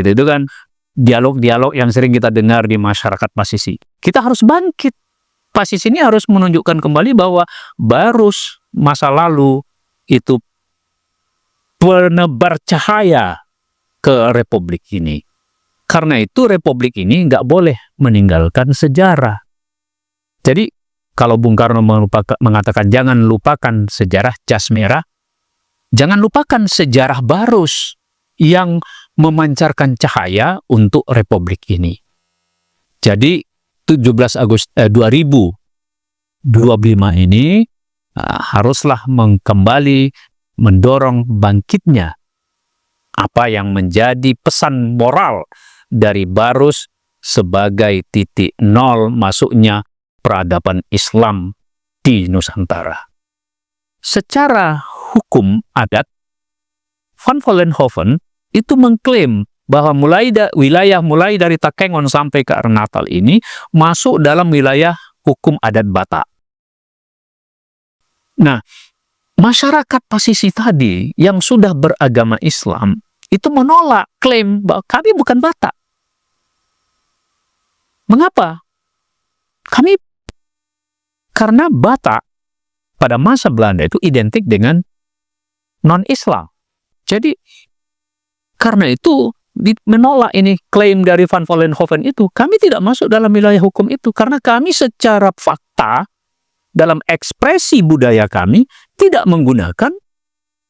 Itu kan dialog-dialog yang sering kita dengar di masyarakat pasisi. Kita harus bangkit. Pasisi ini harus menunjukkan kembali bahwa Barus masa lalu itu penebar cahaya ke republik ini. Karena itu republik ini nggak boleh meninggalkan sejarah. Jadi kalau Bung Karno mengatakan jangan lupakan sejarah jas merah, jangan lupakan sejarah Barus yang memancarkan cahaya untuk republik ini. Jadi 17 Agustus 2025 ini haruslah kembali mendorong bangkitnya apa yang menjadi pesan moral dari Barus sebagai titik nol masuknya peradaban Islam di Nusantara. Secara hukum adat, Van Vollenhoven itu mengklaim bahwa wilayah mulai dari Takengon sampai ke Arnatal ini masuk dalam wilayah hukum adat Batak. Nah, masyarakat pasisi tadi yang sudah beragama Islam itu menolak klaim bahwa kami bukan Batak. Mengapa? Karena Batak pada masa Belanda itu identik dengan non-Islam. Jadi karena itu menolak ini klaim dari Van Vollenhoven itu, kami tidak masuk dalam wilayah hukum itu karena kami secara fakta dalam ekspresi budaya kami tidak menggunakan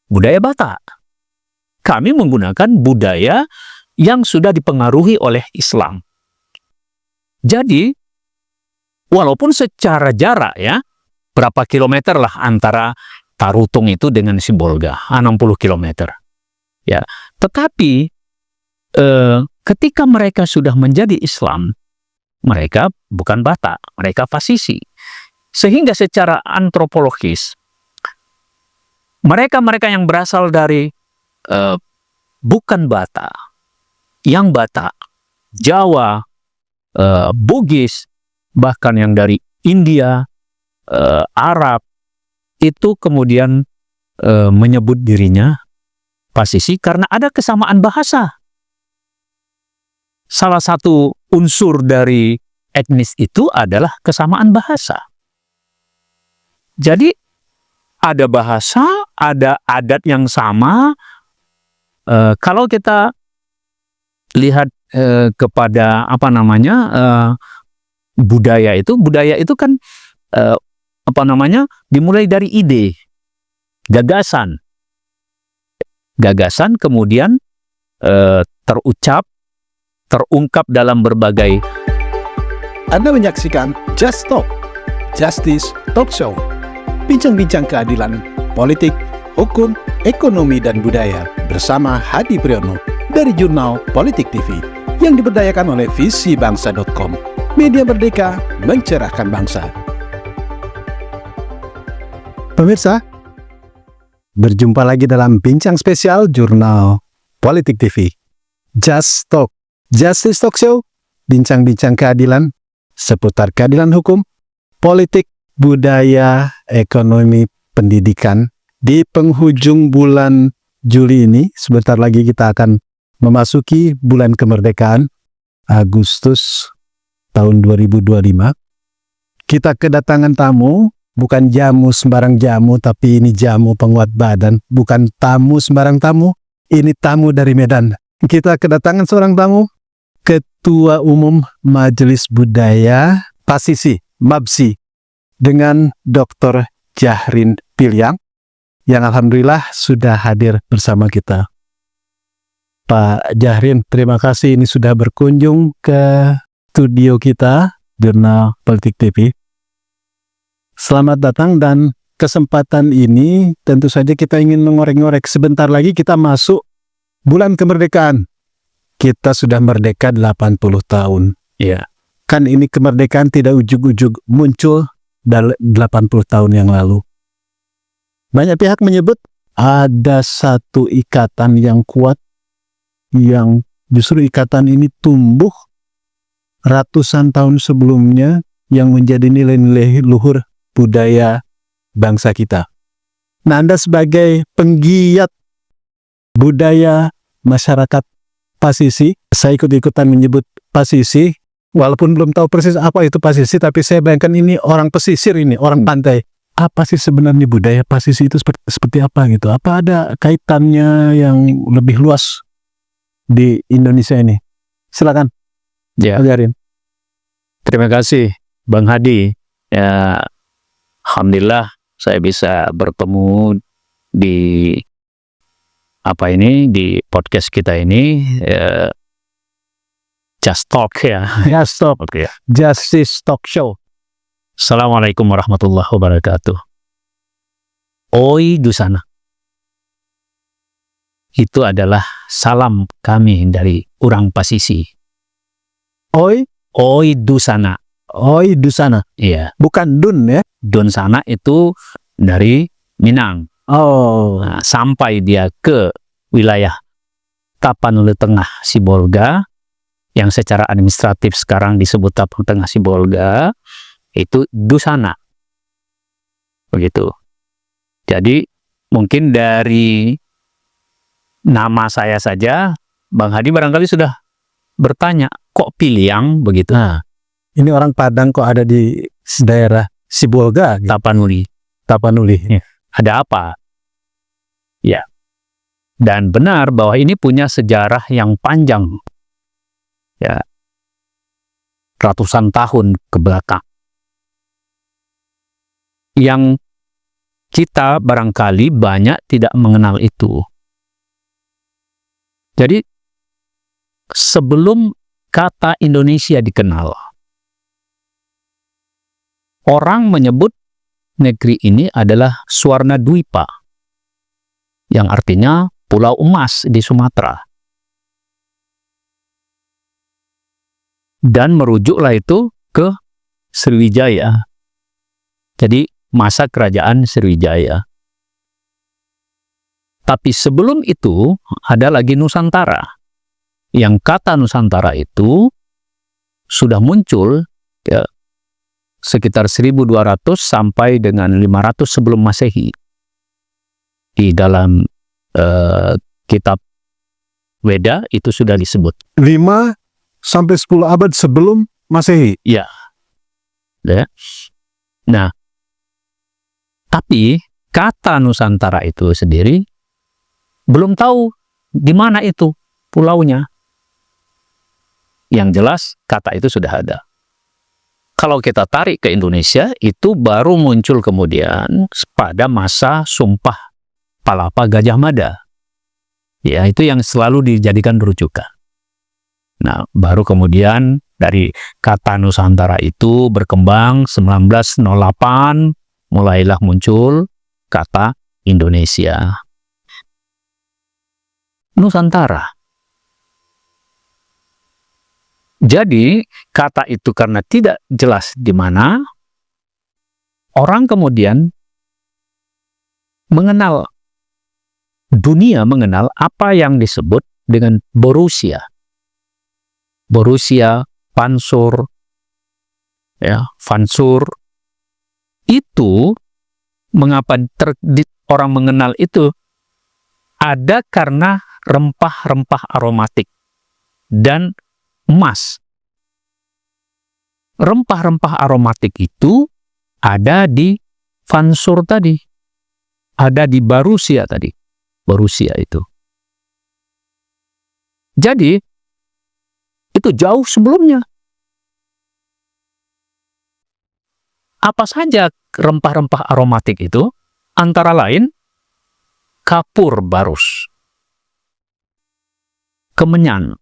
budaya Batak. Kami menggunakan budaya yang sudah dipengaruhi oleh Islam. Jadi walaupun secara jarak ya berapa kilometer lah antara Tarutung itu dengan Sibolga, 60 kilometer. Ya, tetapi ketika mereka sudah menjadi Islam, mereka bukan Batak, mereka Pasisi. Sehingga secara antropologis, mereka yang berasal dari bukan Batak, yang Batak, Jawa, Bugis, bahkan yang dari India, Arab, itu kemudian menyebut dirinya Pasisi karena ada kesamaan bahasa. Salah satu unsur dari etnis itu adalah kesamaan bahasa. Jadi ada bahasa, ada adat yang sama. Kalau kita lihat kepada budaya itu kan dimulai dari ide, gagasan kemudian terungkap dalam berbagai. Anda menyaksikan Just Talk, Justice Talk Show, bincang-bincang keadilan, politik, hukum, ekonomi, dan budaya bersama Hadi Priyono dari Jurnal Politik TV yang diberdayakan oleh visibangsa.com, media merdeka mencerahkan bangsa. Pemirsa, berjumpa lagi dalam bincang spesial Jurnal Politik TV. Just Talk, Justice Talk Show, bincang-bincang keadilan seputar keadilan hukum, politik, budaya, ekonomi, pendidikan. Di penghujung bulan Juli ini, sebentar lagi kita akan memasuki bulan kemerdekaan, Agustus tahun 2025. Kita kedatangan tamu. Bukan jamu sembarang jamu, tapi ini jamu penguat badan. Bukan tamu sembarang tamu, ini tamu dari Medan. Kita kedatangan seorang tamu, Ketua Umum Majelis Budaya Pasisi, MABSI, dengan Dr. Jahrin Piliang, yang alhamdulillah sudah hadir bersama kita. Pak Jahrin, terima kasih ini sudah berkunjung ke studio kita, Jurnal Politik TV. Selamat datang, dan kesempatan ini tentu saja kita ingin mengorek-ngorek. Sebentar lagi kita masuk bulan kemerdekaan. Kita sudah merdeka 80 tahun. Ya, kan ini kemerdekaan tidak ujug-ujug muncul 80 tahun yang lalu. Banyak pihak menyebut ada satu ikatan yang kuat, yang justru ikatan ini tumbuh ratusan tahun sebelumnya, yang menjadi nilai-nilai luhur budaya bangsa kita. Nah, Anda sebagai penggiat budaya masyarakat pasisi. Saya ikut-ikutan menyebut pasisi, walaupun belum tahu persis apa itu pasisi, tapi saya bayangkan ini orang pesisir, ini orang pantai. Apa sih sebenarnya budaya pasisi itu seperti apa gitu? Apa ada kaitannya yang lebih luas di Indonesia ini? Silakan, Ya, ajarin. terima kasih Bang Hadi. Ya, alhamdulillah saya bisa bertemu di di podcast kita ini, Just Talk ya. Ya, stop. Oke. Justice Talk Show. Assalamualaikum warahmatullahi wabarakatuh. Oi Dusana. Itu adalah salam kami dari orang pasisi. Oi Dusana. Dusana. Iya, Bukan Dun ya? Donsana itu dari Minang. Oh, Nah, sampai dia ke wilayah Tapanuli Tengah Sibolga, yang secara administratif sekarang disebut Tapanuli Tengah Sibolga, itu Dusana. Begitu. Jadi mungkin dari nama saya saja, Bang Hadi barangkali sudah bertanya, kok Piliang begitu? nah, ini orang Padang kok ada di daerah Sibolga, gitu. Tapanuli. Tapanuli. Ya. Ada apa? Ya. Dan benar bahwa ini punya sejarah yang panjang. Ya. Ratusan tahun ke belakang. Yang kita barangkali banyak tidak mengenal itu. Jadi, sebelum kata Indonesia dikenal, orang menyebut negeri ini adalah Swarna Dwipa, yang artinya pulau emas di Sumatera. Dan merujuklah itu ke Sriwijaya. Jadi masa kerajaan Sriwijaya. Tapi sebelum itu ada lagi Nusantara. Yang kata Nusantara itu sudah muncul ya, sekitar 1200 sampai dengan 500 sebelum Masehi. Di dalam kitab Weda itu sudah disebut. 5 sampai 10 abad sebelum Masehi. Ya. Nah, tapi kata Nusantara itu sendiri belum tahu di mana itu pulaunya. Yang jelas kata itu sudah ada. Kalau kita tarik ke Indonesia, itu baru muncul kemudian pada masa Sumpah Palapa Gajah Mada. Ya, itu yang selalu dijadikan rujukan. Nah, baru kemudian dari kata Nusantara itu berkembang 1908, mulailah muncul kata Indonesia. Nusantara. Jadi, kata itu karena tidak jelas di mana, orang kemudian mengenal, dunia mengenal apa yang disebut dengan Borussia. Borussia, Fansur, ya, Fansur. Itu, mengapa orang mengenal itu, ada karena rempah-rempah aromatik dan emas. Rempah-rempah aromatik itu ada di Fansur tadi. Ada di Borussia tadi. Borussia itu. Jadi, itu jauh sebelumnya. Apa saja rempah-rempah aromatik itu? Antara lain, kapur barus. Kemenyan.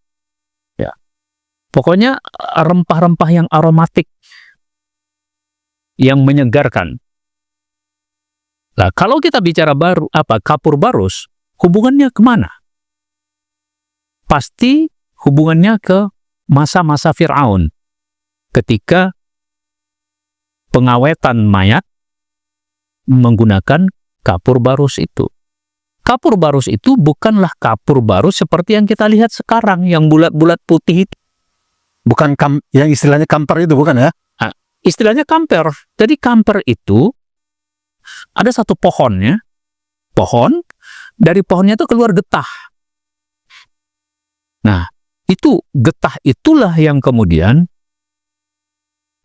Pokoknya rempah-rempah yang aromatik, yang menyegarkan. Nah, kalau kita bicara kapur barus, hubungannya kemana? Pasti hubungannya ke masa-masa Fir'aun, ketika pengawetan mayat menggunakan kapur barus itu. Kapur barus itu bukanlah kapur barus seperti yang kita lihat sekarang, yang bulat-bulat putih itu. Bukan yang istilahnya kamper itu, bukan ya? Nah, istilahnya kamper. Jadi kamper itu ada satu pohonnya, pohon, dari pohonnya itu keluar getah. Nah, Itu getah itulah yang kemudian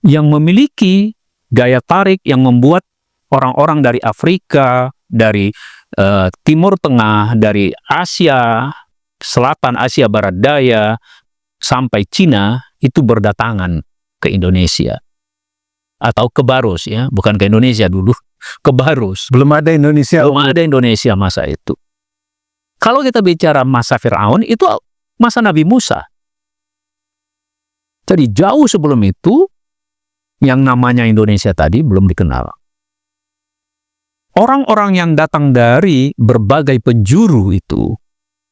yang memiliki daya tarik yang membuat orang-orang dari Afrika, dari Timur Tengah, dari Asia Selatan, Asia Barat Daya, sampai Cina itu berdatangan ke Indonesia. Atau ke Baros ya, bukan ke Indonesia dulu, ke Baros. Belum ada Indonesia. Belum ada Indonesia masa itu. Kalau kita bicara masa Fir'aun, itu masa Nabi Musa. Jadi jauh sebelum itu, yang namanya Indonesia tadi belum dikenal. Orang-orang yang datang dari berbagai penjuru itu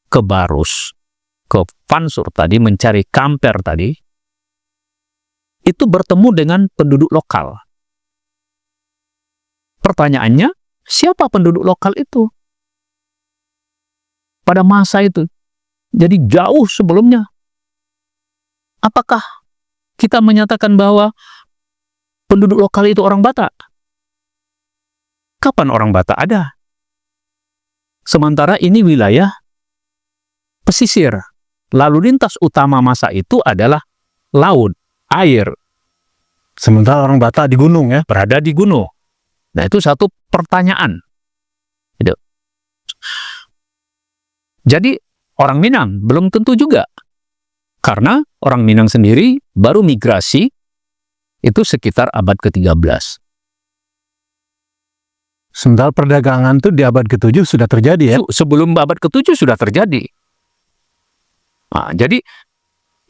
ke Baros, ke Fansur tadi, mencari kamper tadi, itu bertemu dengan penduduk lokal. Pertanyaannya, siapa penduduk lokal itu? Pada masa itu. Jadi jauh sebelumnya. Apakah kita menyatakan bahwa penduduk lokal itu orang Batak? Kapan orang Batak ada? Sementara ini wilayah pesisir. Lalu lintas utama masa itu adalah laut, air. Sementara orang Batak di gunung ya. Berada di gunung. Nah, itu satu pertanyaan. Gitu. Jadi, orang Minang belum tentu juga. Karena orang Minang sendiri baru migrasi itu sekitar abad ke-13. Sementara perdagangan itu di abad ke-7 sudah terjadi ya. Sebelum abad ke-7 sudah terjadi. Nah, jadi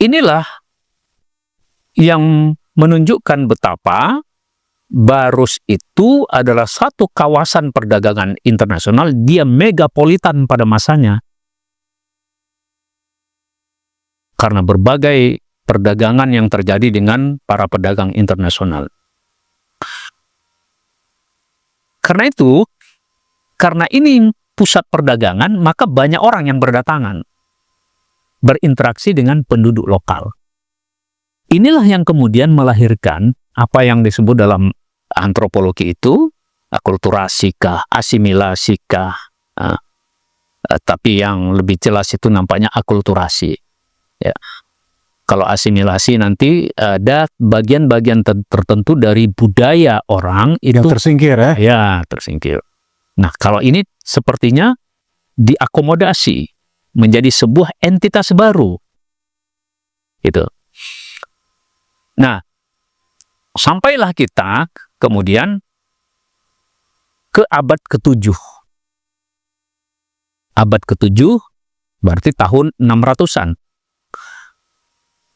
inilah yang menunjukkan betapa Baros itu adalah satu kawasan perdagangan internasional, dia megapolitan pada masanya. Karena berbagai perdagangan yang terjadi dengan para pedagang internasional. Karena itu, karena ini pusat perdagangan, maka banyak orang yang berdatangan, berinteraksi dengan penduduk lokal. Inilah yang kemudian melahirkan apa yang disebut dalam antropologi itu, akulturasi kah, asimilasi kah, tapi yang lebih jelas itu nampaknya akulturasi. Ya. Kalau asimilasi nanti ada bagian-bagian tertentu dari budaya orang itu yang tersingkir ya. Ya, tersingkir. Nah, kalau ini sepertinya diakomodasi menjadi sebuah entitas baru. Gitu. Nah, sampailah kita kemudian ke abad ke-7. Abad ke-7 berarti tahun 600-an.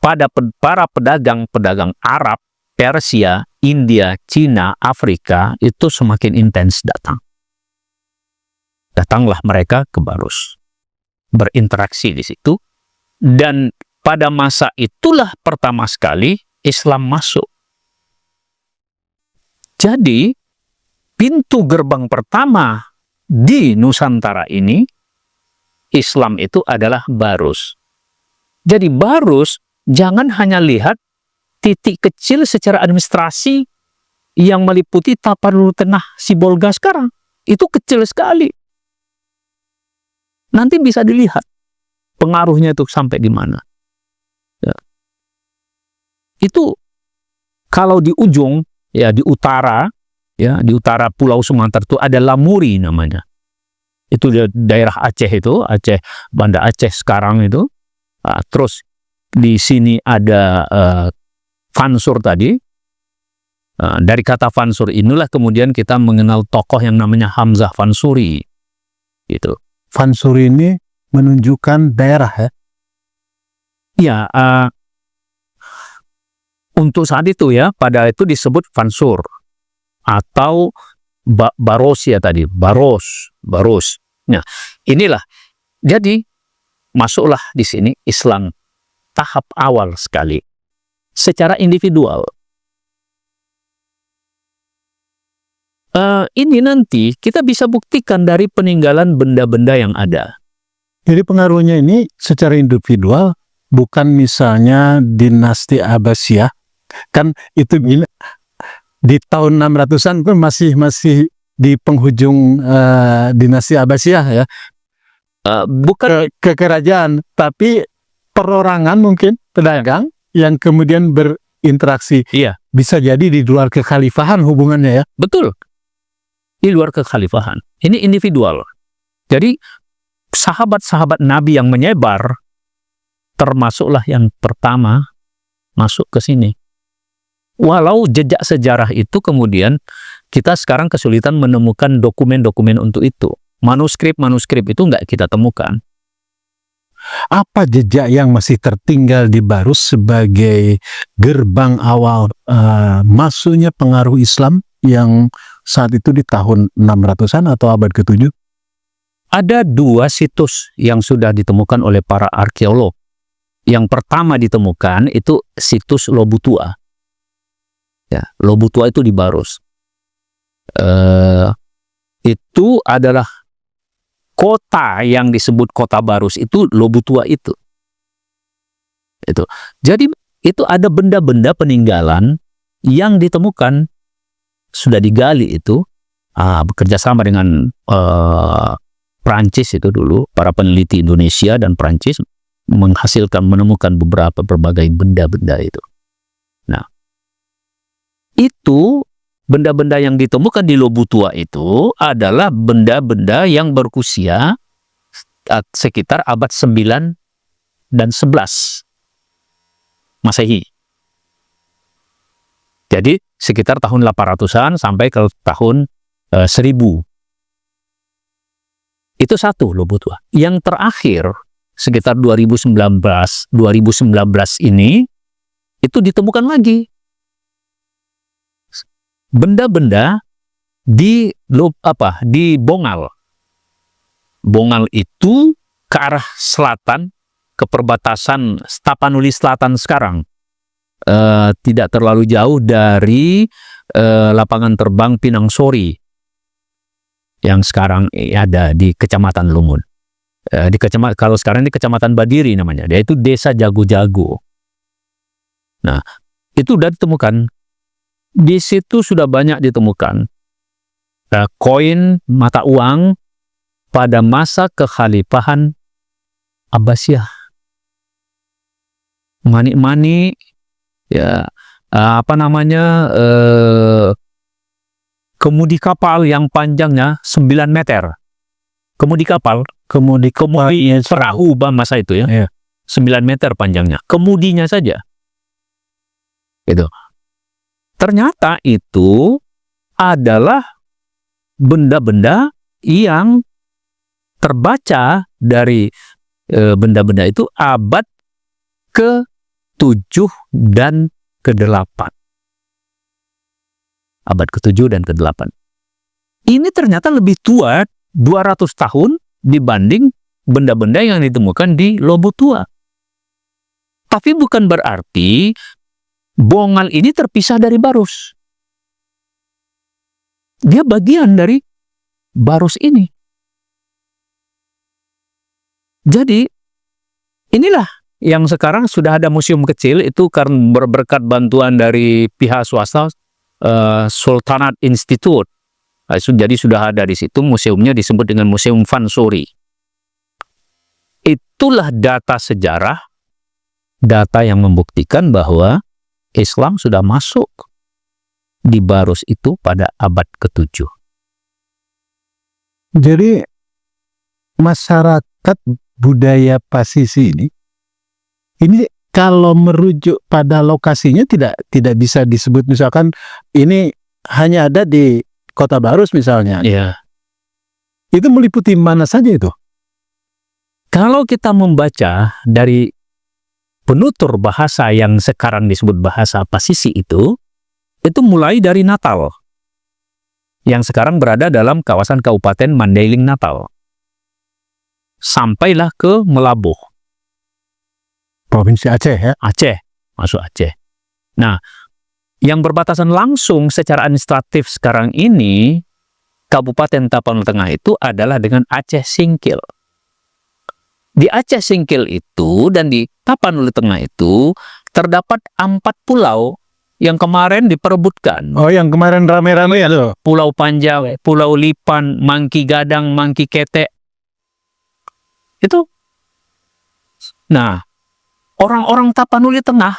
Pada para pedagang-pedagang Arab, Persia, India, Cina, Afrika itu semakin intens datang. Datanglah mereka ke Baros, berinteraksi di situ, dan pada masa itulah pertama sekali Islam masuk. Jadi, pintu gerbang pertama di Nusantara ini, Islam itu adalah Baros. Jadi Baros jangan hanya lihat titik kecil secara administrasi yang meliputi Tapanuli Tengah, Sibolga sekarang. Itu kecil sekali. Nanti bisa dilihat pengaruhnya itu sampai di mana. Ya. Itu kalau di ujung, ya di utara Pulau Sumatera itu ada Lamuri namanya. Itu daerah Aceh itu, Aceh, Banda Aceh sekarang itu. Terus di sini ada Fansur tadi. Dari kata Fansur inilah kemudian kita mengenal tokoh yang namanya Hamzah Fansuri. Gitu. Fansuri ini menunjukkan daerah ya? Ya, untuk saat itu ya, pada itu disebut Fansur. Atau Barosia tadi, Baros. Nah, inilah. Jadi, masuklah di sini Islam tahap awal sekali, secara individual. Ini nanti kita bisa buktikan dari peninggalan benda-benda yang ada. Jadi pengaruhnya ini secara individual, bukan misalnya dinasti Abbasiyah, kan itu di tahun 600-an pun masih di penghujung dinasti Abbasiyah ya. Bukan ke kerajaan, tapi perorangan mungkin, pedagang, yang kemudian berinteraksi. Iya. Bisa jadi di luar kekhalifahan hubungannya ya. Betul. Di luar kekhalifahan. Ini individual. Jadi sahabat-sahabat Nabi yang menyebar termasuklah yang pertama masuk ke sini. Walau jejak sejarah itu kemudian kita sekarang kesulitan menemukan dokumen-dokumen untuk itu. Manuskrip-manuskrip itu nggak kita temukan. Apa jejak yang masih tertinggal di Barus sebagai gerbang awal masuknya pengaruh Islam yang saat itu di tahun 600-an atau abad ke-7? Ada 2 situs yang sudah ditemukan oleh para arkeolog. Yang pertama ditemukan itu situs Lobutua. Ya, Lobutua itu di Barus. Itu adalah kota yang disebut kota Barus itu Lobutua itu. Jadi itu ada benda-benda peninggalan yang ditemukan sudah digali itu bekerja sama dengan Prancis itu dulu, para peneliti Indonesia dan Prancis menemukan berbagai benda-benda itu. Nah, itu benda-benda yang ditemukan di Lobutua itu adalah benda-benda yang berusia sekitar abad 9 dan 11 Masehi. Jadi sekitar tahun 800-an sampai ke tahun 1000. Itu satu Lobutua. Yang terakhir sekitar 2019 ini itu ditemukan lagi benda-benda di Bongal. Bongal itu ke arah selatan, ke perbatasan Tapanuli Selatan sekarang. Tidak terlalu jauh dari lapangan terbang Pinang Sori yang sekarang ada di Kecamatan Lungun. Kalau sekarang di Kecamatan Badiri namanya, dia itu Desa Jago-Jago. Nah, itu sudah ditemukan. Di situ sudah banyak ditemukan koin mata uang pada masa kekhalifahan Abbasiyah. Manik-manik, ya kemudi kapal yang panjangnya 9 meter. Kemudi perahu masa itu ya. Iya. 9 meter panjangnya. Kemudinya saja. Gitu. Ternyata itu adalah benda-benda yang terbaca dari benda-benda itu abad ke-7 dan ke-8. Abad ke-7 dan ke-8. Ini ternyata lebih tua 200 tahun dibanding benda-benda yang ditemukan di Lobutua. Tapi bukan berarti Bongal ini terpisah dari Barus. Dia bagian dari Barus ini. Jadi, inilah yang sekarang sudah ada museum kecil itu karena berkat bantuan dari pihak swasta, Sultanate Institute. Jadi sudah ada di situ, museumnya disebut dengan Museum Vansori. Itulah data sejarah, data yang membuktikan bahwa Islam sudah masuk di Barus itu pada abad ke-7. Jadi masyarakat budaya Pasisi ini kalau merujuk pada lokasinya tidak bisa disebut misalkan ini hanya ada di Kota Barus misalnya. Iya. Itu meliputi mana saja itu? Kalau kita membaca dari penutur bahasa yang sekarang disebut bahasa Pasisi itu mulai dari Natal, yang sekarang berada dalam kawasan Kabupaten Mandailing Natal, sampailah ke Melabuh. Provinsi Aceh ya? Aceh, masuk Aceh. Nah, yang berbatasan langsung secara administratif sekarang ini, Kabupaten Tapanuli Tengah itu adalah dengan Aceh Singkil. Di Aceh Singkil itu dan di Tapanuli Tengah itu terdapat 4 pulau yang kemarin diperebutkan. Oh, yang kemarin rame-rame ya tuh. Pulau Panjang, Pulau Lipan, Mangki Gadang, Mangki Ketek. Itu. Nah, orang-orang Tapanuli Tengah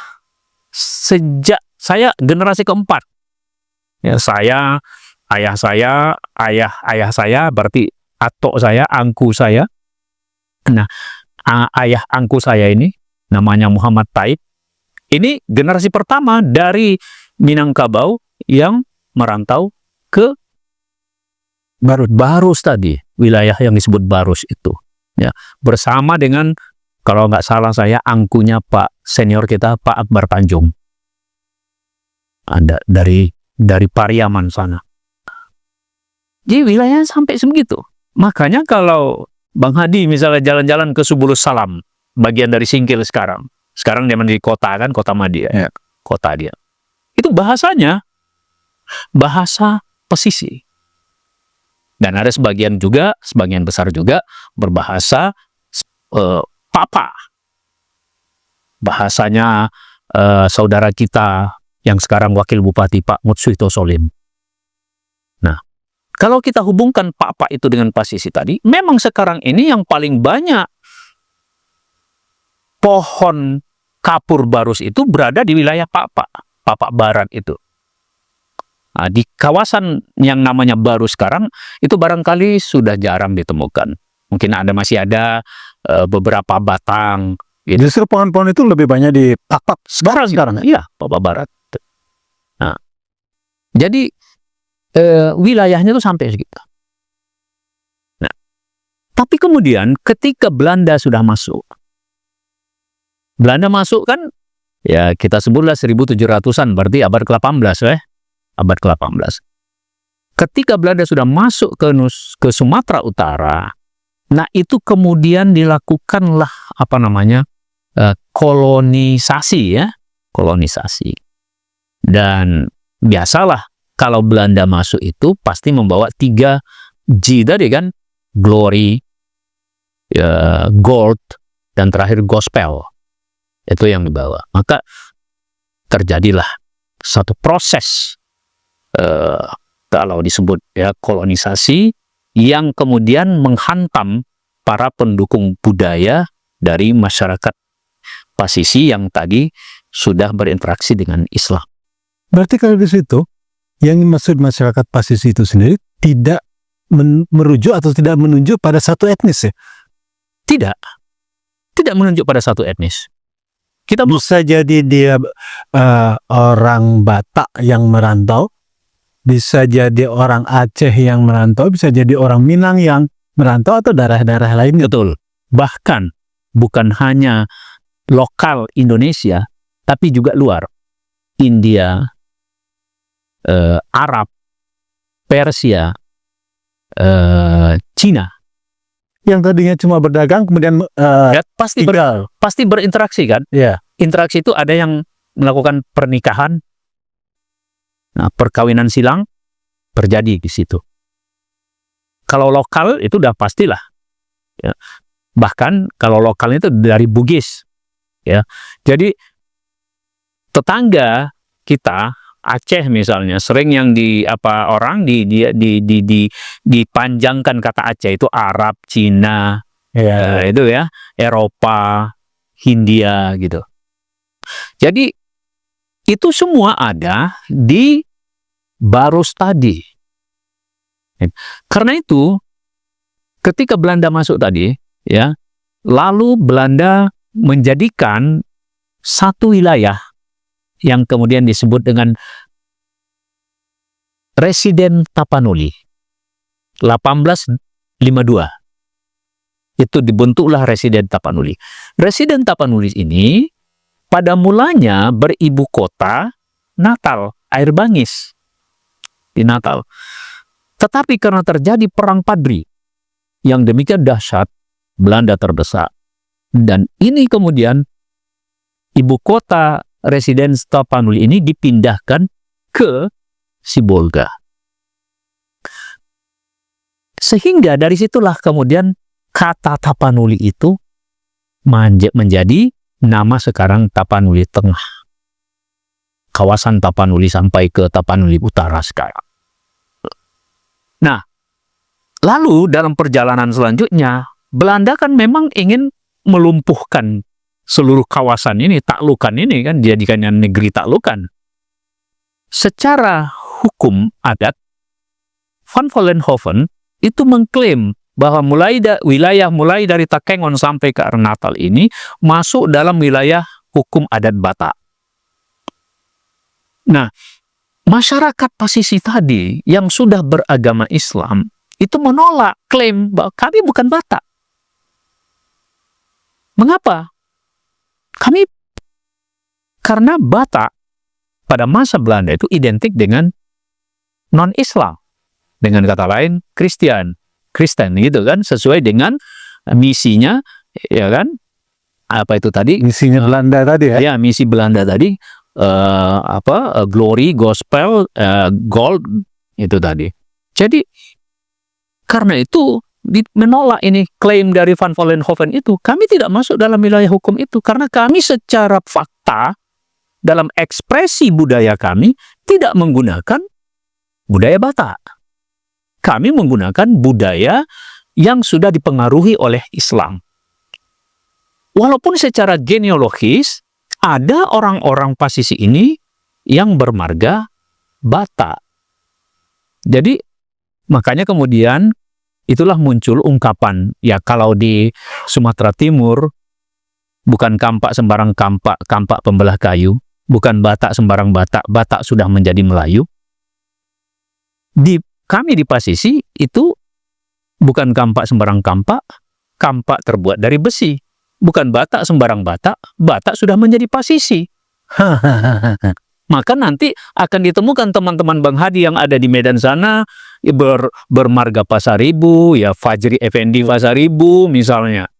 sejak saya generasi keempat. Ya, saya, ayah saya, berarti atok saya, angku saya. Nah, ayah angku saya ini namanya Muhammad Taib. Ini generasi pertama dari Minangkabau yang merantau ke Barus tadi, wilayah yang disebut Barus itu. Ya, bersama dengan, kalau nggak salah saya, angkunya Pak senior kita, Pak Akbar Tanjung. Ada dari Pariaman sana. Jadi wilayahnya sampai sebegitu. Makanya kalau Bang Hadi misalnya jalan-jalan ke Subulus Salam, bagian dari Singkil sekarang dia menjadi kota kan, kota Madia, Ya. kota dia. Itu bahasanya bahasa pesisir. Dan ada sebagian besar juga berbahasa Papa. Bahasanya saudara kita yang sekarang wakil bupati, Pak Mutsuito Solim. Nah, kalau kita hubungkan Papa itu dengan pasisi tadi, memang sekarang ini yang paling banyak pohon kapur barus itu berada di wilayah Papa Barat itu. Nah, di kawasan yang namanya Baru sekarang, itu barangkali sudah jarang ditemukan. Mungkin masih ada beberapa batang. Gitu. Justru pohon-pohon itu lebih banyak di Pak sekarang. Iya, Papa Barat. Nah, jadi wilayahnya itu sampai segitu. Nah, tapi kemudian ketika Belanda sudah masuk, kan, ya kita sebutlah 1700-an, berarti abad ke-18 abad ke-18. Ketika Belanda sudah masuk ke Sumatera Utara, nah itu kemudian dilakukanlah kolonisasi. Dan biasalah kalau Belanda masuk itu pasti membawa 3G tadi kan, glory, gold, dan terakhir gospel. Itu yang dibawa. Maka terjadilah satu proses kalau disebut kolonisasi yang kemudian menghantam para pendukung budaya dari masyarakat pasisi yang tadi sudah berinteraksi dengan Islam. Berarti kalau di situ yang dimaksud masyarakat pasisi itu sendiri tidak merujuk atau tidak menunjuk pada satu etnis ya? Tidak menunjuk pada satu etnis. Kita bisa jadi dia orang Batak yang merantau, bisa jadi orang Aceh yang merantau, bisa jadi orang Minang yang merantau atau daerah-daerah lainnya. Betul. Bahkan bukan hanya lokal Indonesia, tapi juga luar. India, Arab, Persia, Cina. Yang tadinya cuma berdagang kemudian pasti berinteraksi kan? Yeah. Interaksi itu ada yang melakukan pernikahan, nah, perkawinan silang terjadi di situ. Kalau lokal itu udah pastilah. Ya. Bahkan kalau lokal itu dari Bugis, ya. Jadi tetangga kita Aceh misalnya sering yang dipanjangkan kata Aceh itu Arab, Cina, itu ya, Eropa, Hindia gitu. Jadi itu semua ada di Barus tadi. Karena itu ketika Belanda masuk tadi, ya, lalu Belanda menjadikan satu wilayah yang kemudian disebut dengan Residen Tapanuli 1852. Itu dibentuklah Residen Tapanuli. Residen Tapanuli ini pada mulanya beribu kota Natal, Air Bangis di Natal. Tetapi karena terjadi perang Padri yang demikian dahsyat, Belanda terdesak. Dan ini kemudian ibu kota Residen Tapanuli ini dipindahkan ke Sibolga. Sehingga dari situlah kemudian kata Tapanuli itu menjadi nama sekarang Tapanuli Tengah. Kawasan Tapanuli sampai ke Tapanuli Utara sekarang. Nah, lalu dalam perjalanan selanjutnya, Belanda kan memang ingin melumpuhkan seluruh kawasan ini, taklukan ini kan, dijadikannya negeri taklukan. Secara hukum adat, Van Vollenhoven itu mengklaim bahwa wilayah mulai dari Takengon sampai ke Natal ini masuk dalam wilayah hukum adat Batak. Nah, masyarakat Pasisi tadi yang sudah beragama Islam itu menolak klaim bahwa kami bukan Batak. Mengapa? Karena Batak pada masa Belanda itu identik dengan non-Islam. Dengan kata lain, Kristen gitu kan, sesuai dengan misinya, ya kan? Apa itu tadi? Misinya Belanda tadi ya? Ya, misi Belanda tadi, glory, gospel, gold, itu tadi. Jadi, karena itu, menolak ini klaim dari Van Vollenhoven itu, kami tidak masuk dalam wilayah hukum itu, karena kami secara fakta, dalam ekspresi budaya kami, tidak menggunakan budaya Batak. Kami menggunakan budaya yang sudah dipengaruhi oleh Islam. Walaupun secara genealogis, ada orang-orang Pasisi ini yang bermarga Batak. Jadi, makanya kemudian, itulah muncul ungkapan, ya kalau di Sumatera Timur, bukan kampak sembarang kampak pembelah kayu, bukan Batak sembarang Batak sudah menjadi Melayu. Kami di Pasisi itu bukan kampak sembarang kampak terbuat dari besi. Bukan Batak sembarang Batak sudah menjadi Pasisi. Maka nanti akan ditemukan teman-teman Bang Hadi yang ada di Medan sana, bermarga Pasaribu, ya Fajri Effendi Pasaribu misalnya.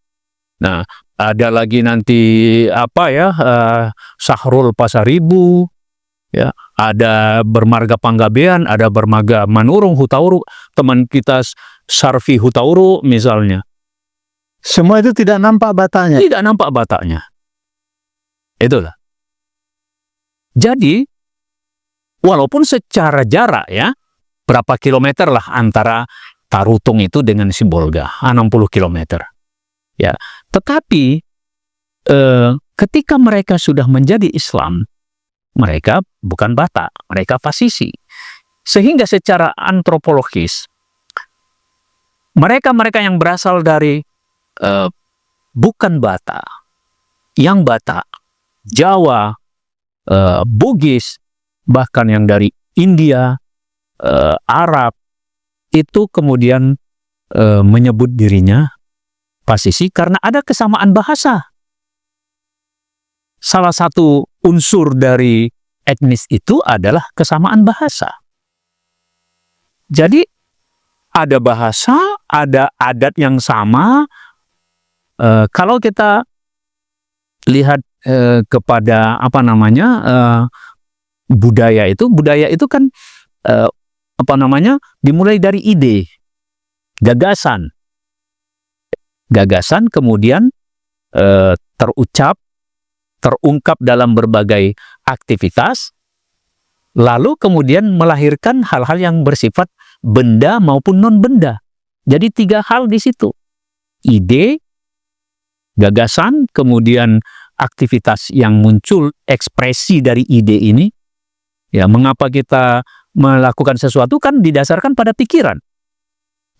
Nah, ada lagi nanti Sahrul Pasaribu, ya, ada bermarga Panggabean, ada bermarga Manurung Hutauru, teman kita Sarfi Hutauru misalnya. Semua itu tidak nampak Bataknya. Tidak nampak Bataknya. Itulah. Jadi, walaupun secara jarak ya, berapa kilometer lah antara Tarutung itu dengan Sibolga, 60 kilometer. Ya, tetapi ketika mereka sudah menjadi Islam, mereka bukan Batak, mereka Pasisi. Sehingga secara antropologis, mereka yang berasal dari bukan Batak, yang Batak, Jawa, Bugis, bahkan yang dari India, Arab, itu kemudian menyebut dirinya Pasisi karena ada kesamaan bahasa. Salah satu unsur dari etnis itu adalah kesamaan bahasa. Jadi ada bahasa, ada adat yang sama. Kalau kita lihat kepada budaya itu kan dimulai dari ide, gagasan kemudian terungkap dalam berbagai aktivitas, lalu kemudian melahirkan hal-hal yang bersifat benda maupun non-benda. Jadi 3 hal di situ. Ide, gagasan, kemudian aktivitas yang muncul, ekspresi dari ide ini. Ya, mengapa kita melakukan sesuatu kan didasarkan pada pikiran.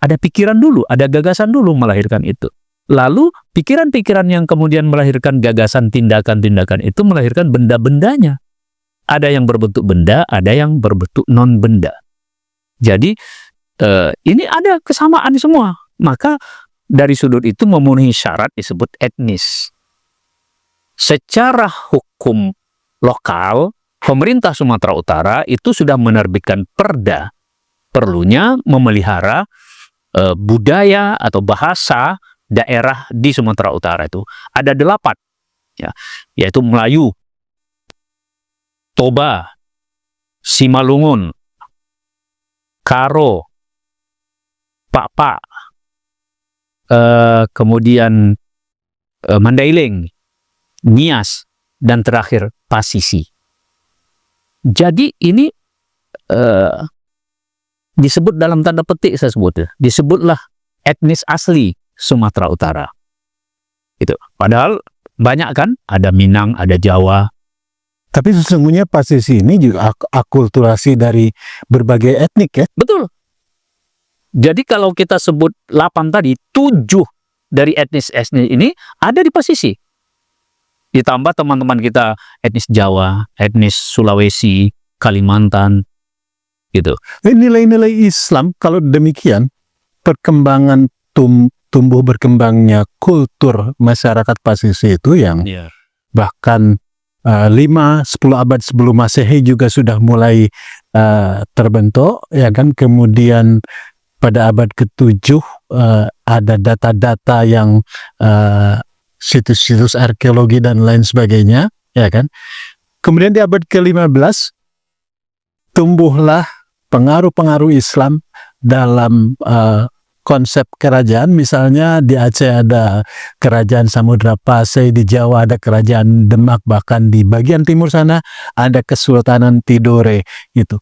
Ada pikiran dulu, ada gagasan dulu melahirkan itu. Lalu pikiran-pikiran yang kemudian melahirkan gagasan tindakan-tindakan itu melahirkan benda-bendanya. Ada yang berbentuk benda, ada yang berbentuk non-benda. Jadi ini ada kesamaan semua. Maka dari sudut itu memenuhi syarat disebut etnis. Secara hukum lokal, pemerintah Sumatera Utara itu sudah menerbitkan perda perlunya memelihara budaya atau bahasa daerah di Sumatera Utara itu. Ada 8, ya, yaitu Melayu, Toba, Simalungun, Karo, Pakpak, kemudian Mandailing, Nias, dan terakhir Pasisi. Jadi ini disebut dalam tanda petik, saya sebut, disebutlah etnis asli Sumatera Utara. Itu. Padahal banyak kan? Ada Minang, ada Jawa. Tapi sesungguhnya pasisi ini juga akulturasi dari berbagai etnik ya. Betul. Jadi kalau kita sebut 8 tadi, 7 dari etnis-etnis ini ada di Pasisi. Ditambah teman-teman kita etnis Jawa, etnis Sulawesi, Kalimantan, gitu. Nilai-nilai Islam kalau demikian, perkembangan tumbuh berkembangnya kultur masyarakat Pasisi itu yang bahkan 5-10 abad sebelum Masehi juga sudah mulai terbentuk, ya kan. Kemudian pada abad ke-7 ada data-data yang situs-situs arkeologi dan lain sebagainya, ya kan. Kemudian di abad ke-15 tumbuhlah pengaruh-pengaruh Islam dalam konsep kerajaan. Misalnya di Aceh ada kerajaan Samudra Pasai, di Jawa ada kerajaan Demak, bahkan di bagian timur sana ada Kesultanan Tidore. Itu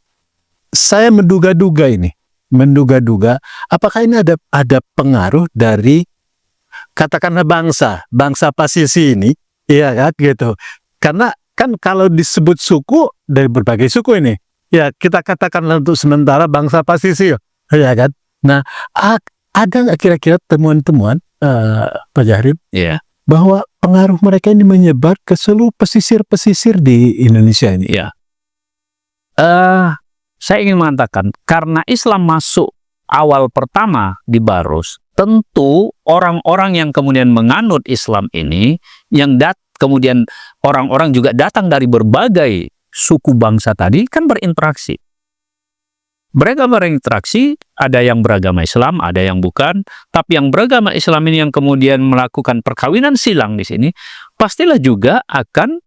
saya menduga-duga apakah ini ada pengaruh dari katakanlah bangsa Pasisi ini, ya kan, gitu. Karena kan kalau disebut suku, dari berbagai suku ini, ya kita katakanlah untuk sementara bangsa Pasisi, ya kan. Nah, ada nggak kira-kira temuan-temuan, Pak Jahrim, bahwa pengaruh mereka ini menyebar ke seluruh pesisir-pesisir di Indonesia ini? Ya, saya ingin mengatakan karena Islam masuk awal pertama di Barus, tentu orang-orang yang kemudian menganut Islam ini, yang kemudian orang-orang juga datang dari berbagai suku bangsa tadi, kan berinteraksi. Mereka berinteraksi, ada yang beragama Islam, ada yang bukan. Tapi yang beragama Islam ini yang kemudian melakukan perkawinan silang di sini, pastilah juga akan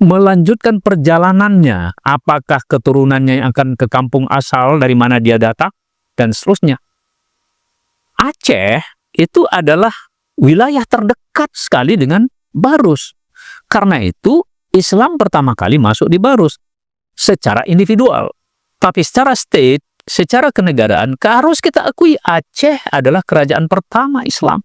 melanjutkan perjalanannya. Apakah keturunannya yang akan ke kampung asal dari mana dia datang, dan seterusnya. Aceh itu adalah wilayah terdekat sekali dengan Barus. Karena itu Islam pertama kali masuk di Barus secara individual. Tapi secara state, secara kenegaraan, harus kita akui Aceh adalah kerajaan pertama Islam.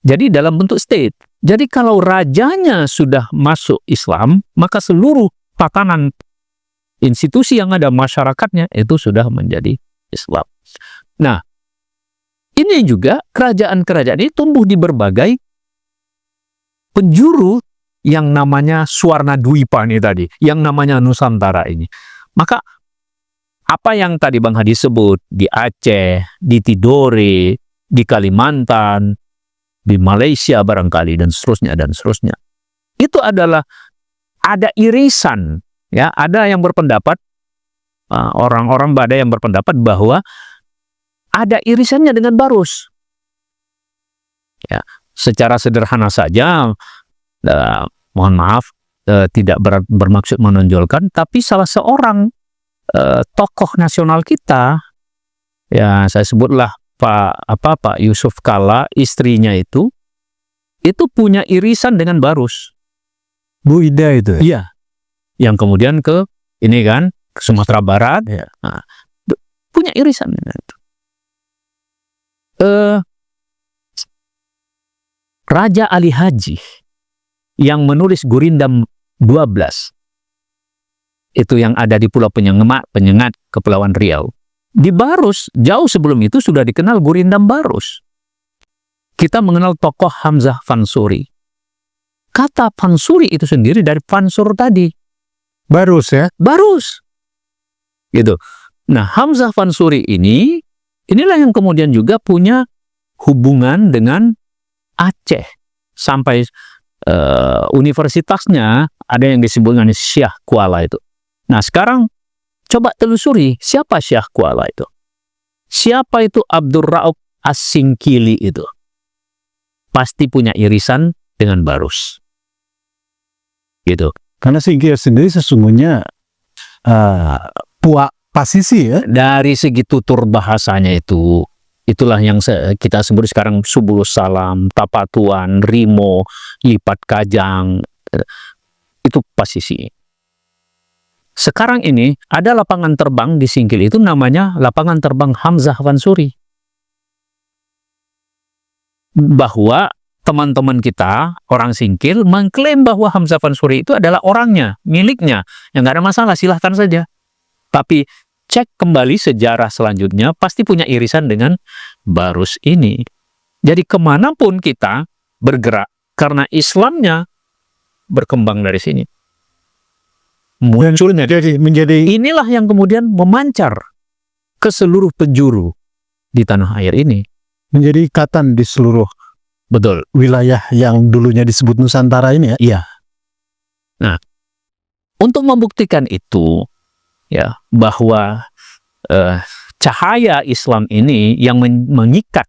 Jadi dalam bentuk state. Jadi kalau rajanya sudah masuk Islam, maka seluruh tatanan institusi yang ada masyarakatnya itu sudah menjadi Islam. Nah, ini juga kerajaan-kerajaan ini tumbuh di berbagai penjuru yang namanya Swarna Dwipa ini tadi, yang namanya Nusantara ini. Maka apa yang tadi Bang Hadi sebut di Aceh, di Tidore, di Kalimantan, di Malaysia barangkali, dan seterusnya, itu adalah ada irisan, ya. Ada yang berpendapat, orang-orang ada yang berpendapat bahwa ada irisannya dengan Barus. Ya, secara sederhana saja, mohon maaf, tidak bermaksud menonjolkan, tapi salah seorang tokoh nasional kita, ya saya sebutlah Pak Yusuf Kalla, istrinya itu punya irisan dengan Barus. Bu Ida itu? Iya, yang kemudian ke ini kan ke Sumatera Barat, ya. Nah, punya irisan dengan itu. Raja Ali Haji yang menulis Gurindam 12 itu yang ada di Pulau Penyengat, Kepulauan Riau. Di Barus, jauh sebelum itu sudah dikenal Gurindam Barus. Kita mengenal tokoh Hamzah Fansuri. Kata Fansuri itu sendiri dari Fansur tadi. Barus ya? Barus. Gitu. Nah, Hamzah Fansuri inilah yang kemudian juga punya hubungan dengan Aceh. Sampai universitasnya ada yang disebut dengan Syekh Kuala itu. Nah, sekarang coba telusuri siapa Syekh Kuala itu. Siapa itu Abdul Raub As-Singkili itu? Pasti punya irisan dengan Barus. Gitu. Karena Singkili sendiri sesungguhnya Puak Pasisi ya. Dari segi tutur bahasanya itulah yang kita sebut sekarang Subulus Salam, Tapatuan, Rimo, Lipat Kajang, itu Pasisi. Sekarang ini ada lapangan terbang di Singkil itu namanya lapangan terbang Hamzah Fansuri. bahwa teman-teman kita, orang singkil, mengklaim bahwa Hamzah Fansuri itu adalah orangnya, miliknya. Yang nggak ada masalah, silahkan saja. Tapi cek kembali sejarah selanjutnya, pasti punya irisan dengan Barus ini. Jadi kemanapun kita bergerak, karena Islamnya berkembang dari sini. Munculnya. menjadi Inilah yang kemudian memancar ke seluruh penjuru di tanah air ini. menjadi ikatan di seluruh Betul. wilayah yang dulunya disebut Nusantara ini ya. Iya. Nah, untuk membuktikan itu, ya, bahwa cahaya Islam ini yang mengikat,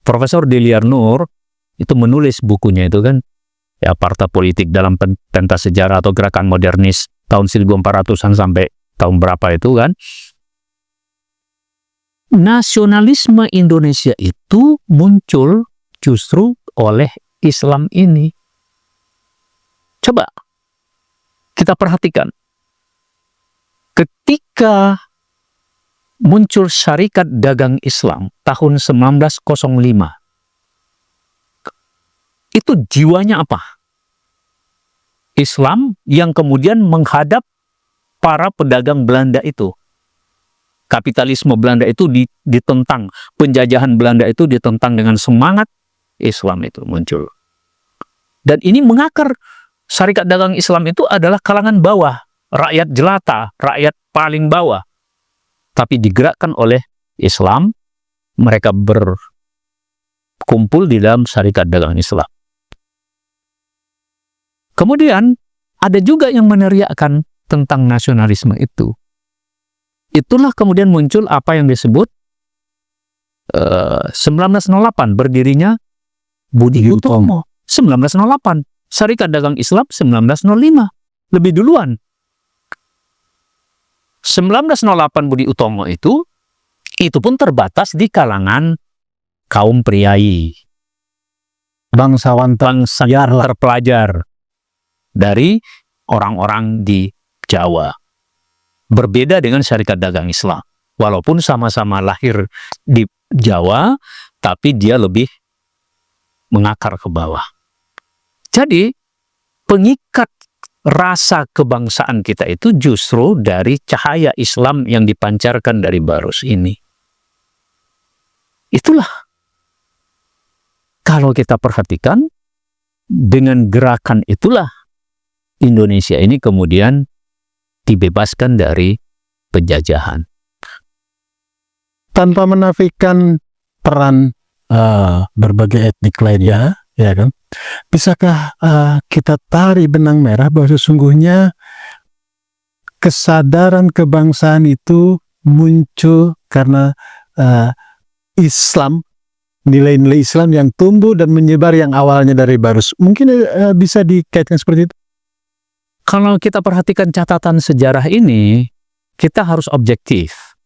Profesor Deliar Nur itu menulis bukunya itu kan, ya, Parta Politik dalam Pentas Sejarah atau Gerakan Modernis tahun 1400-an sampai tahun berapa itu kan. Nasionalisme Indonesia itu muncul justru oleh Islam ini. Coba kita perhatikan. Ketika muncul Syarikat Dagang Islam tahun 1905, itu jiwanya apa? Islam yang kemudian menghadap para pedagang Belanda itu. Kapitalisme Belanda itu ditentang, penjajahan Belanda itu ditentang dengan semangat, Islam itu muncul. Dan ini mengakar. Syarikat Dagang Islam itu adalah kalangan bawah, rakyat jelata, rakyat paling bawah. Tapi digerakkan oleh Islam, mereka berkumpul di dalam Syarikat Dagang Islam. Kemudian ada juga yang meneriakkan tentang nasionalisme itu. Itulah kemudian muncul apa yang disebut 1908 berdirinya Budi Utomo. 1908. Syarikat Dagang Islam 1905. Lebih duluan. 1908 Budi Utomo itu pun terbatas di kalangan kaum priai. Bangsawan terpelajar dari orang-orang di Jawa. Berbeda dengan Syarikat Dagang Islam. Walaupun sama-sama lahir di Jawa, tapi dia lebih mengakar ke bawah. Jadi, pengikat rasa kebangsaan kita itu justru dari cahaya Islam yang dipancarkan dari Barus ini. Itulah. Kalau kita perhatikan, dengan gerakan itulah Indonesia ini kemudian dibebaskan dari penjajahan. Tanpa menafikan peran berbagai etnik lainnya, ya kan? Bisakah kita tarik benang merah bahwa sesungguhnya kesadaran kebangsaan itu muncul karena Islam, nilai-nilai Islam yang tumbuh dan menyebar yang awalnya dari Barus. Mungkin bisa dikaitkan seperti itu? Kalau kita perhatikan catatan sejarah ini, kita harus objektif.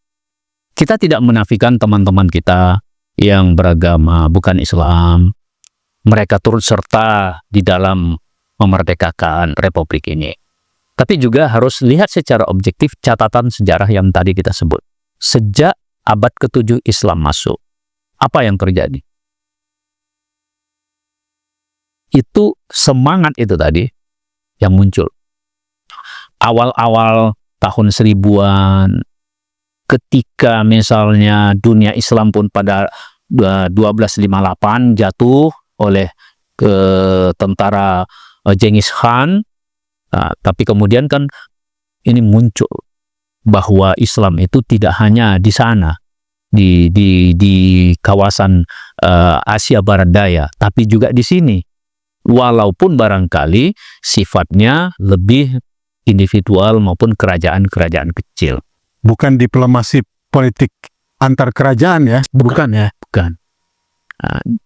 Kita tidak menafikan teman-teman kita yang beragama bukan Islam. Mereka turut serta di dalam memerdekakan Republik ini. Tapi juga harus lihat secara objektif catatan sejarah yang tadi kita sebut. Sejak abad ke-7 Islam masuk, apa yang terjadi? Itu semangat itu tadi yang muncul. Awal-awal tahun 1000-an, ketika misalnya dunia Islam pun pada 1258 jatuh oleh tentara Genghis Khan, tapi kemudian kan ini muncul bahwa Islam itu tidak hanya di sana, di kawasan Asia Barat Daya, tapi juga di sini. Walaupun barangkali sifatnya lebih individual maupun kerajaan-kerajaan kecil. Bukan diplomasi politik antar kerajaan ya? Bukan ya? Bukan.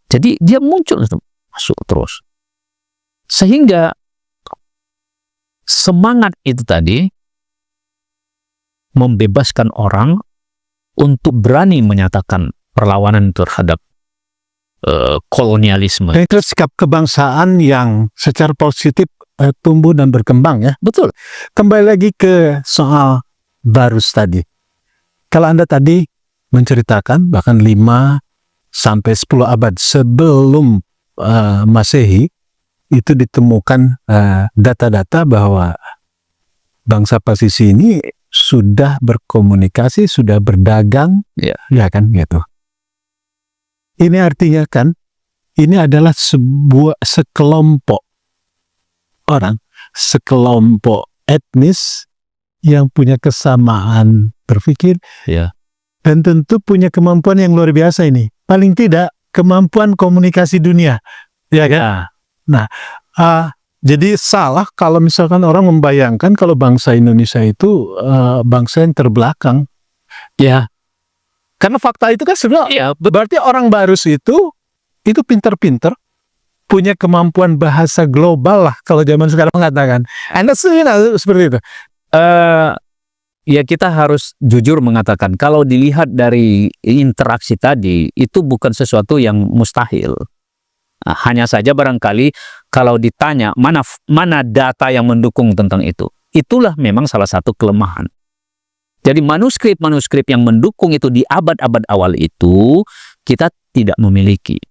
Jadi dia muncul, masuk terus. Sehingga semangat itu tadi membebaskan orang untuk berani menyatakan perlawanan terhadap kolonialisme. Itu sikap kebangsaan yang secara positif tumbuh dan berkembang ya. Betul. Kembali lagi ke soal Barus tadi. Kalau Anda tadi menceritakan bahkan 5 sampai 10 abad sebelum Masehi itu ditemukan data-data bahwa bangsa Pasisi ini sudah berkomunikasi, sudah berdagang, ya kan gitu. Ini artinya kan ini adalah sekelompok orang, sekelompok etnis yang punya kesamaan berpikir, dan tentu punya kemampuan yang luar biasa ini. Paling tidak kemampuan komunikasi dunia, ya kan? Nah, jadi salah kalau misalkan orang membayangkan kalau bangsa Indonesia itu bangsa yang terbelakang. Ya, Karena fakta itu kan sebenarnya berarti orang Barus itu pinter-pinter, punya kemampuan bahasa global lah kalau zaman sekarang mengatakan. Anda seperti itu. Ya kita harus jujur mengatakan kalau dilihat dari interaksi tadi itu bukan sesuatu yang mustahil. Hanya saja barangkali kalau ditanya mana data yang mendukung tentang itu, itulah memang salah satu kelemahan. Jadi manuskrip-manuskrip yang mendukung itu di abad-abad awal itu kita tidak memiliki.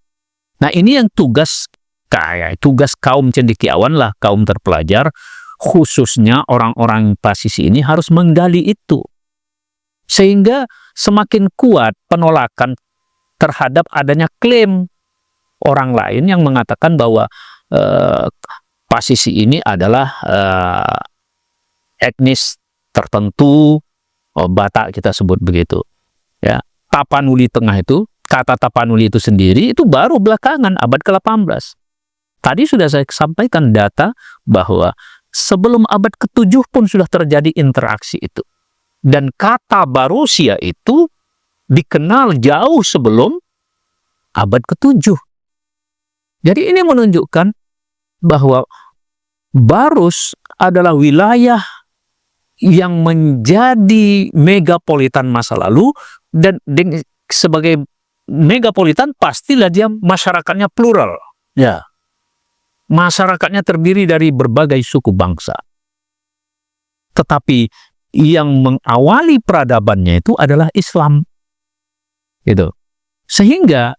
Nah ini yang tugas kaum cendekiawan lah, kaum terpelajar, khususnya orang-orang Pasisi ini harus menggali itu. Sehingga semakin kuat penolakan terhadap adanya klaim orang lain yang mengatakan bahwa Pasisi ini adalah etnis tertentu, Batak kita sebut begitu. Ya, Tapanuli Tengah itu, kata Tapanuli itu sendiri itu baru belakangan abad ke-18. Tadi sudah saya sampaikan data bahwa sebelum abad ke-7 pun sudah terjadi interaksi itu. Dan kata Barusia itu dikenal jauh sebelum abad ke-7. Jadi ini menunjukkan bahwa Barus adalah wilayah yang menjadi megapolitan masa lalu, dan sebagai megapolitan pastilah dia masyarakatnya plural. Ya. Masyarakatnya terdiri dari berbagai suku bangsa. Tetapi yang mengawali peradabannya itu adalah Islam. Gitu. Sehingga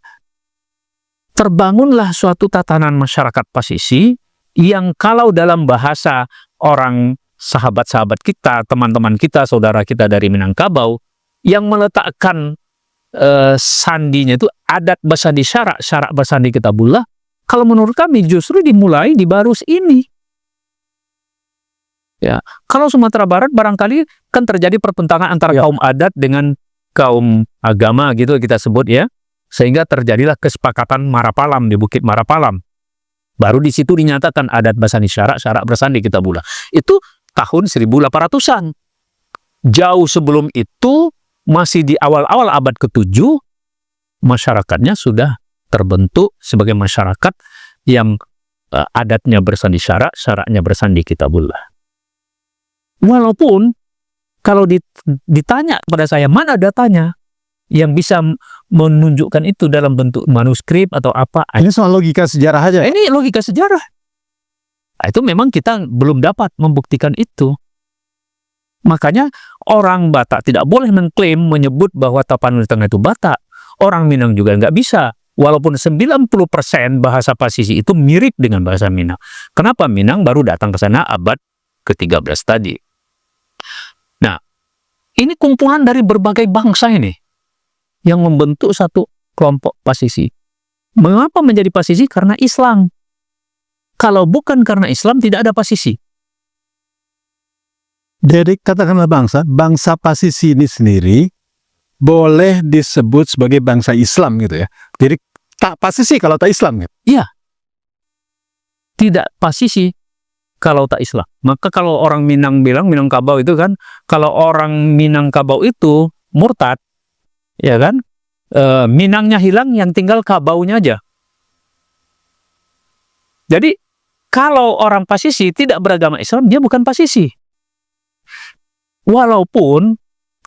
terbangunlah suatu tatanan masyarakat Pasisi yang kalau dalam bahasa orang sahabat-sahabat kita, teman-teman kita, saudara kita dari Minangkabau, yang meletakkan sandinya itu adat basandi syarak basandi kitabullah, kalau menurut kami justru dimulai di Barus ini. Ya, kalau Sumatera Barat barangkali kan terjadi pertentangan antara kaum adat dengan kaum agama gitu kita sebut ya, sehingga terjadilah kesepakatan Marapalam di Bukit Marapalam. Baru di situ dinyatakan adat basandi syarak bersandi kitabullah. Itu tahun 1800-an. Jauh sebelum itu, masih di awal-awal abad ke-7, masyarakatnya sudah terbentuk sebagai masyarakat yang adatnya bersandi syarak, syaraknya bersandi kitabullah. Walaupun kalau ditanya kepada saya, mana datanya yang bisa menunjukkan itu dalam bentuk manuskrip atau apa? Ini soal logika sejarah aja. Ini logika sejarah. Itu memang kita belum dapat membuktikan itu. Makanya orang Batak tidak boleh mengklaim menyebut bahwa Tapanuli Tengah itu Batak. Orang Minang juga nggak bisa. Walaupun 90% bahasa Pasisi itu mirip dengan bahasa Minang. Kenapa Minang baru datang ke sana abad ke-13 tadi? Nah, ini kumpulan dari berbagai bangsa ini yang membentuk satu kelompok Pasisi. Mengapa menjadi Pasisi? Karena Islam. Kalau bukan karena Islam, tidak ada Pasisi. Jadi katakanlah bangsa Pasisi ini sendiri boleh disebut sebagai bangsa Islam gitu ya. Jadi tak Pasisi kalau tak Islam gitu. Iya. Tidak Pasisi kalau tak Islam. Maka kalau orang Minang bilang, Minangkabau itu kan, kalau orang Minangkabau itu murtad, ya kan, Minangnya hilang, yang tinggal Kabaunya aja. Jadi kalau orang Pasisi tidak beragama Islam, dia bukan Pasisi. Walaupun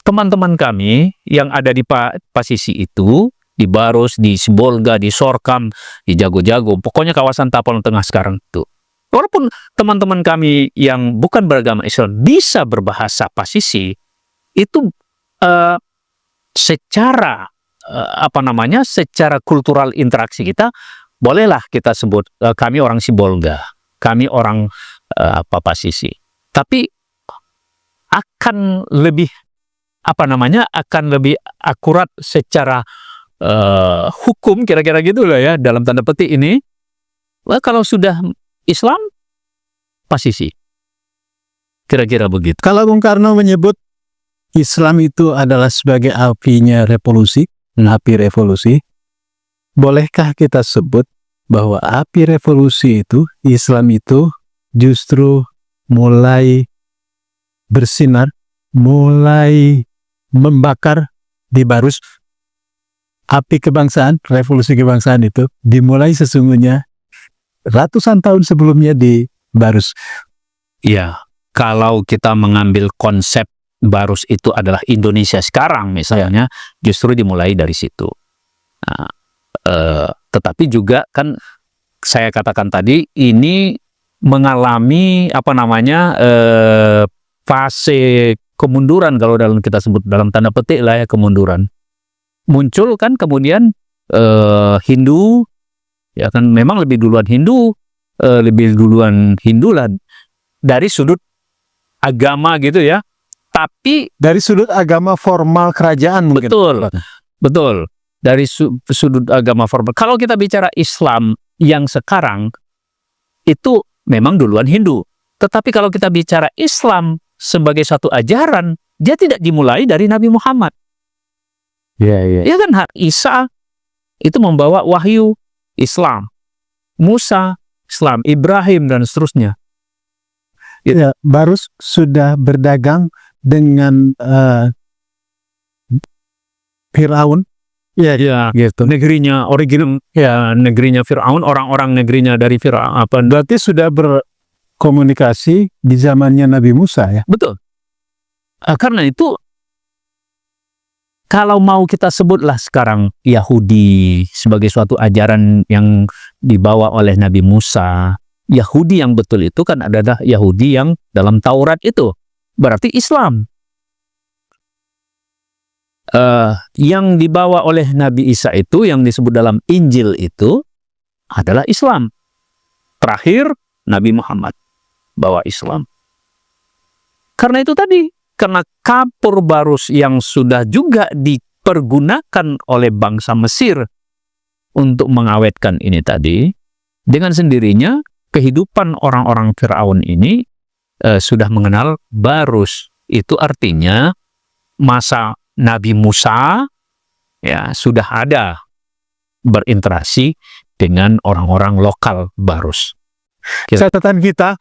teman-teman kami yang ada di Pasisi itu, di Barus, di Sibolga, di Sorkam, di Jago-Jago, pokoknya kawasan Tapanuli Tengah sekarang itu. Walaupun teman-teman kami yang bukan beragama Islam bisa berbahasa Pasisi, itu secara secara kultural interaksi kita, bolehlah kita sebut kami orang Sibolga, kami orang Pasisi. Tapi akan lebih akan lebih akurat secara hukum, kira-kira gitu lah ya, dalam tanda petik ini. Kalau sudah Islam, Pasisi. Kira-kira begitu. Kalau Bung Karno menyebut Islam itu adalah sebagai apinya revolusi, api revolusi, bolehkah kita sebut bahwa api revolusi itu, Islam itu justru mulai bersinar, mulai membakar di Barus? Api kebangsaan, revolusi kebangsaan itu dimulai sesungguhnya ratusan tahun sebelumnya di Barus. Iya, kalau kita mengambil konsep Barus itu adalah Indonesia sekarang misalnya, justru dimulai dari situ. Nah, tetapi juga kan saya katakan tadi, ini mengalami fase kemunduran, kalau dalam kita sebut dalam tanda petik lah ya, kemunduran. Muncul kan kemudian Hindu, ya kan, memang lebih duluan Hindu lah dari sudut agama gitu ya. Tapi dari sudut agama formal kerajaan mungkin. Betul. Dari sudut agama formal. Kalau kita bicara Islam yang sekarang, itu memang duluan Hindu. Tetapi kalau kita bicara Islam sebagai satu ajaran, dia tidak dimulai dari Nabi Muhammad. Ya kan, Isa itu membawa wahyu Islam. Musa, Islam, Ibrahim, dan seterusnya. Ya, Barus sudah berdagang dengan Firaun, gitu. Negerinya original, negerinya Firaun, orang-orang negerinya dari Firaun. Berarti sudah berkomunikasi di zamannya Nabi Musa ya. Betul. Karena itu, kalau mau kita sebutlah sekarang Yahudi sebagai suatu ajaran yang dibawa oleh Nabi Musa, Yahudi yang betul itu kan adalah Yahudi yang dalam Taurat itu. Berarti Islam. Yang dibawa oleh Nabi Isa itu, yang disebut dalam Injil itu, adalah Islam. Terakhir, Nabi Muhammad bawa Islam. Karena itu tadi, karena kapur Barus yang sudah juga dipergunakan oleh bangsa Mesir untuk mengawetkan ini tadi, dengan sendirinya, kehidupan orang-orang Firaun ini sudah mengenal Barus. Itu artinya masa Nabi Musa ya sudah ada berinteraksi dengan orang-orang lokal Barus. Catatan kita,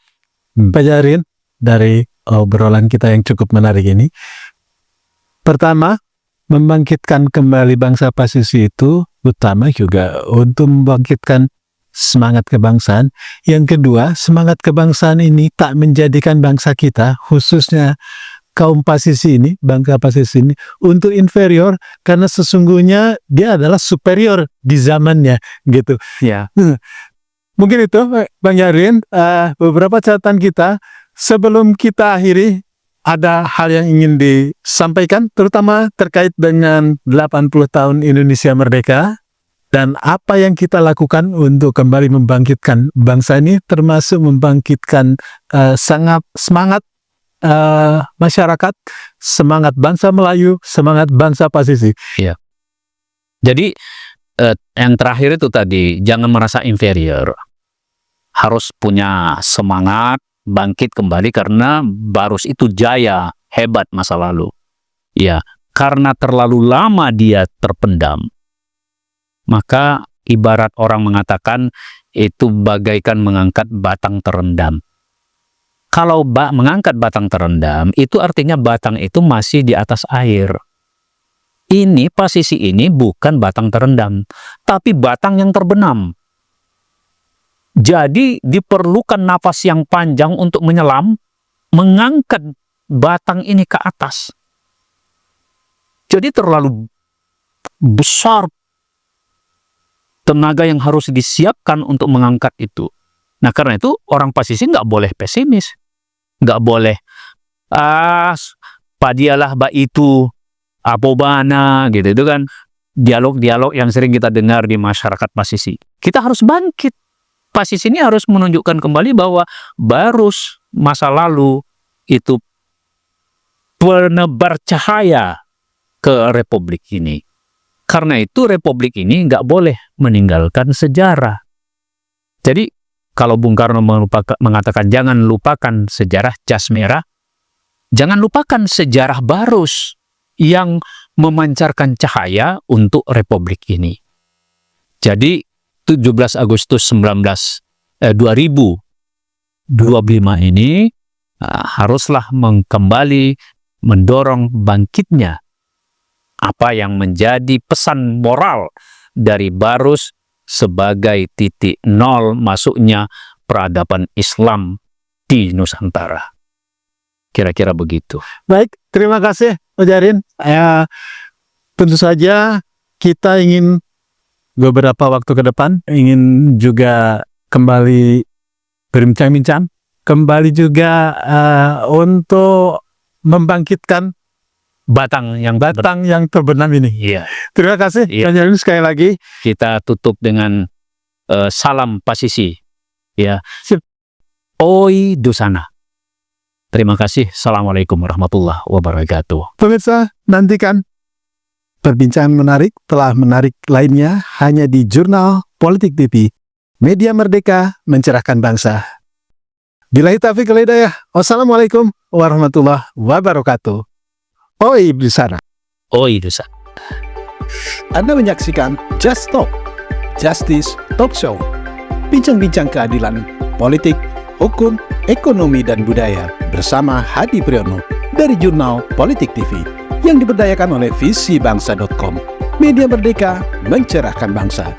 pelajarin dari obrolan kita yang cukup menarik ini. Pertama, membangkitkan kembali bangsa Pasisi itu utama juga untuk membangkitkan semangat kebangsaan. Yang kedua, semangat kebangsaan ini tak menjadikan bangsa kita, khususnya kaum Pasisi ini, bangsa Pasisi ini, untuk inferior, karena sesungguhnya dia adalah superior di zamannya, gitu. Ya. Mungkin itu, Bang Yarin, beberapa catatan kita. Sebelum kita akhiri, ada hal yang ingin disampaikan, terutama terkait dengan 80 tahun Indonesia Merdeka, dan apa yang kita lakukan untuk kembali membangkitkan bangsa ini, termasuk membangkitkan semangat masyarakat, semangat bangsa Melayu, semangat bangsa Pasisi. Iya. Jadi yang terakhir itu tadi, jangan merasa inferior. Harus punya semangat, bangkit kembali, karena Barus itu jaya, hebat masa lalu. Ya, karena terlalu lama dia terpendam. Maka ibarat orang mengatakan itu bagaikan mengangkat batang terendam. Kalau mengangkat batang terendam, itu artinya batang itu masih di atas air. Ini Pasisi ini bukan batang terendam, tapi batang yang terbenam. Jadi diperlukan nafas yang panjang untuk menyelam, mengangkat batang ini ke atas. Jadi terlalu besar tenaga yang harus disiapkan untuk mengangkat itu. Nah, karena itu orang Pasisi nggak boleh pesimis. Nggak boleh, padialah ba itu, apobana, gitu itu kan. dialog-dialog yang sering kita dengar di masyarakat Pasisi. Kita harus bangkit. Pasisi ini harus menunjukkan kembali bahwa Barus masa lalu itu penebar cahaya ke Republik ini. Karena itu Republik ini nggak boleh meninggalkan sejarah. Jadi kalau Bung Karno mengatakan jangan lupakan sejarah jas merah, jangan lupakan sejarah Barus yang memancarkan cahaya untuk Republik ini. Jadi 17 Agustus 2025 ini haruslah kembali mendorong bangkitnya apa yang menjadi pesan moral dari Barus sebagai titik nol masuknya peradaban Islam di Nusantara. Kira-kira begitu. Baik, terima kasih Ujarin. Tentu saja kita ingin beberapa waktu ke depan ingin juga kembali berbincang-bincang, kembali juga untuk membangkitkan Batang yang terbenam ini. Iya. Terima kasih Ujarin sekali lagi. Kita tutup dengan salam Pasisi. Ya. Sip. Oi Dusana. Terima kasih. Assalamualaikum warahmatullahi wabarakatuh. Pemirsa, nantikan perbincangan menarik lainnya hanya di Jurnal Politik TV. Media merdeka mencerahkan bangsa. Billahi taufiq wal hidayah. Wassalamualaikum warahmatullahi wabarakatuh. Oi Dusana. Oi Dusana. Anda menyaksikan Just Talk, Justice Talk Show. Bincang-bincang keadilan, politik, hukum, ekonomi, dan budaya bersama Hadi Priyono dari Jurnal Politik TV yang diberdayakan oleh visibangsa.com. Media merdeka mencerahkan bangsa.